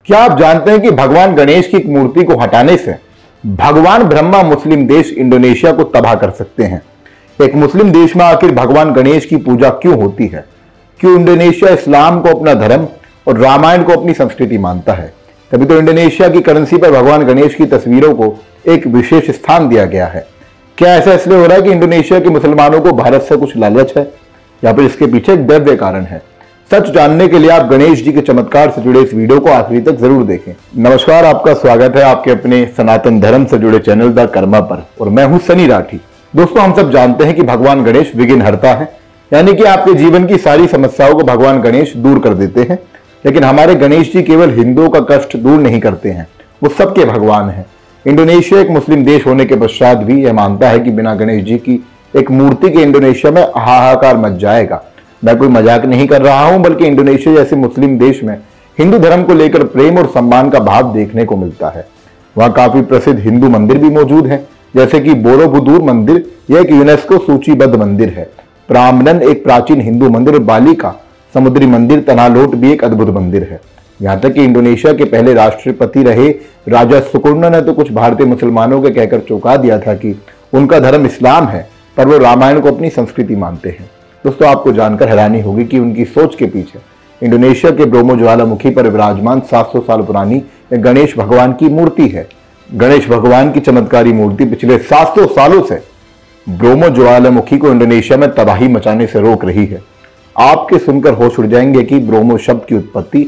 क्या आप जानते हैं कि भगवान गणेश की एक मूर्ति को हटाने से भगवान ब्रह्मा मुस्लिम देश इंडोनेशिया को तबाह कर सकते हैं? एक मुस्लिम देश में आखिर भगवान गणेश की पूजा क्यों होती है? क्यों इंडोनेशिया इस्लाम को अपना धर्म और रामायण को अपनी संस्कृति मानता है? तभी तो इंडोनेशिया की करेंसी पर भगवान गणेश की तस्वीरों को एक विशेष स्थान दिया गया है। क्या ऐसा इसलिए हो रहा है कि इंडोनेशिया के मुसलमानों को भारत से कुछ लालच है या फिर इसके पीछे एक दिव्य कारण है? सच जानने के लिए आप गणेश जी के चमत्कार से जुड़े इस वीडियो को आखिरी तक जरूर देखें। नमस्कार, आपका स्वागत है आपके अपने सनातन धर्म से जुड़े चैनल द कर्मा पर, और मैं हूं सनी राठी। दोस्तों, हम सब जानते हैं कि भगवान गणेश विघ्नहर्ता है, यानी कि आपके जीवन की सारी समस्याओं को भगवान गणेश दूर कर देते हैं। लेकिन हमारे गणेश जी केवल हिंदुओं का कष्ट दूर नहीं करते हैं, वो सबके भगवान हैं। इंडोनेशिया एक मुस्लिम देश होने के पश्चात भी यह मानता है कि बिना गणेश जी की एक मूर्ति के इंडोनेशिया में हाहाकार मच जाएगा। मैं कोई मजाक नहीं कर रहा हूं, बल्कि इंडोनेशिया जैसे मुस्लिम देश में हिंदू धर्म को लेकर प्रेम और सम्मान का भाव देखने को मिलता है। वहां काफी प्रसिद्ध हिंदू मंदिर भी मौजूद हैं, जैसे कि बोरोबुदुर मंदिर, यह एक यूनेस्को सूचीबद्ध मंदिर है। प्राम्बनन एक प्राचीन हिंदू मंदिर और बाली का समुद्री मंदिर तनालोट भी एक अद्भुत मंदिर है। यहां तक कि इंडोनेशिया के पहले राष्ट्रपति रहे राजा सुकर्णो ने तो कुछ भारतीय मुसलमानों के कहकर चौंका दिया था कि उनका धर्म इस्लाम है, पर वो रामायण को अपनी संस्कृति मानते हैं। दोस्तों, आपको जानकर हैरानी होगी कि उनकी सोच के पीछे इंडोनेशिया के ब्रोमो ज्वालामुखी पर विराजमान 700 साल पुरानी गणेश भगवान की मूर्ति है। गणेश भगवान की चमत्कारी मूर्ति पिछले 700 सालों से ब्रोमो ज्वालामुखी को इंडोनेशिया में तबाही मचाने से रोक रही है। आपके सुनकर होश उड़ जाएंगे कि ब्रोमो शब्द की उत्पत्ति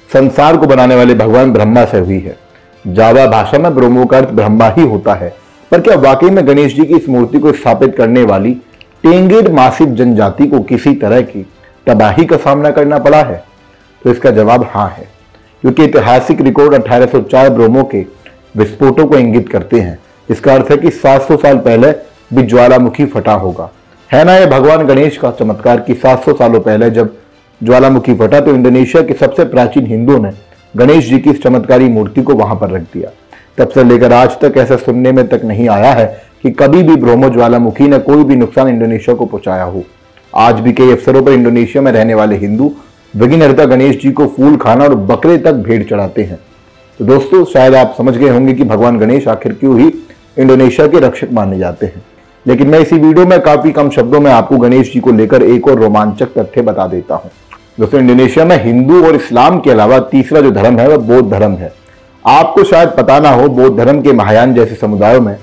संसार को बनाने वाले भगवान ब्रह्मा से हुई है। जावा भाषा में ब्रोमो का अर्थ ब्रह्मा ही होता है। पर क्या वाकई में गणेश जी की इस मूर्ति को स्थापित करने वाली टेंगेड मासिव जनजाति को किसी तरह की तबाही का सामना करना पड़ा है? तो इसका जवाब हाँ है, क्योंकि ऐतिहासिक रिकॉर्ड 1804 ब्रोमो के विस्फोटों को इंगित करते हैं। इसका अर्थ है कि 700 साल पहले भी ज्वालामुखी फटा होगा। है ना यह भगवान गणेश का चमत्कार कि 700 सालों पहले जब ज्वालामुखी फटा तो इंडोनेशिया के सबसे प्राचीन हिंदुओं ने गणेश जी की इस चमत्कारी मूर्ति को वहां पर रख दिया। तब से लेकर आज तक ऐसा सुनने में तक नहीं आया है कि कभी भी ब्रोमो ज्वालामुखी ने कोई भी नुकसान इंडोनेशिया को पहुंचाया हो। आज भी कई अवसरों पर इंडोनेशिया में रहने वाले हिंदू विघ्नहर्ता गणेश जी को फूल खाना और बकरे तक भेंट चढ़ाते हैं। तो दोस्तों, शायद आप समझ गए होंगे कि भगवान गणेश आखिर क्यों ही इंडोनेशिया के रक्षक माने जाते हैं। लेकिन मैं इसी वीडियो में काफी कम शब्दों में आपको गणेश जी को लेकर एक और रोमांचक तथ्य बता देता हूं। दोस्तों, इंडोनेशिया में हिंदू और इस्लाम के अलावा तीसरा जो धर्म है वह बौद्ध धर्म है। आपको शायद पता ना हो, बौद्ध धर्म के महायान जैसे समुदायों में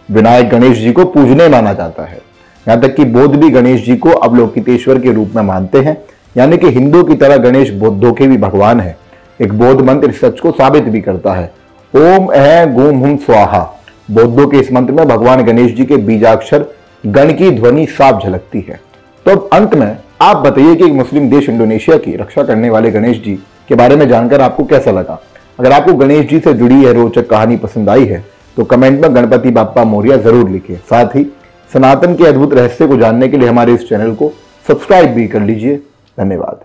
विनायक गणेश जी को पूजनीय माना जाता है। यहां तक कि बौद्ध भी गणेश जी को अवलोकितेश्वर के रूप में मानते हैं, यानी कि हिंदुओं की तरह गणेश बौद्धों के भी भगवान है। एक बौद्ध मंत्र इस सच को साबित भी करता है। ओम ऐ गुम हुम स्वाहा। बौद्धों के इस मंत्र में भगवान गणेश जी के बीजाक्षर गण की ध्वनि साफ झलकती है। तो अब अंत में आप बताइए कि एक मुस्लिम देश इंडोनेशिया की रक्षा करने वाले गणेश जी के बारे में जानकर आपको कैसा लगा? अगर आपको गणेश जी से जुड़ी यह रोचक कहानी पसंद आई है तो कमेंट में गणपति बाप्पा मोरिया जरूर लिखिए। साथ ही सनातन के अद्भुत रहस्य को जानने के लिए हमारे इस चैनल को सब्सक्राइब भी कर लीजिए। धन्यवाद।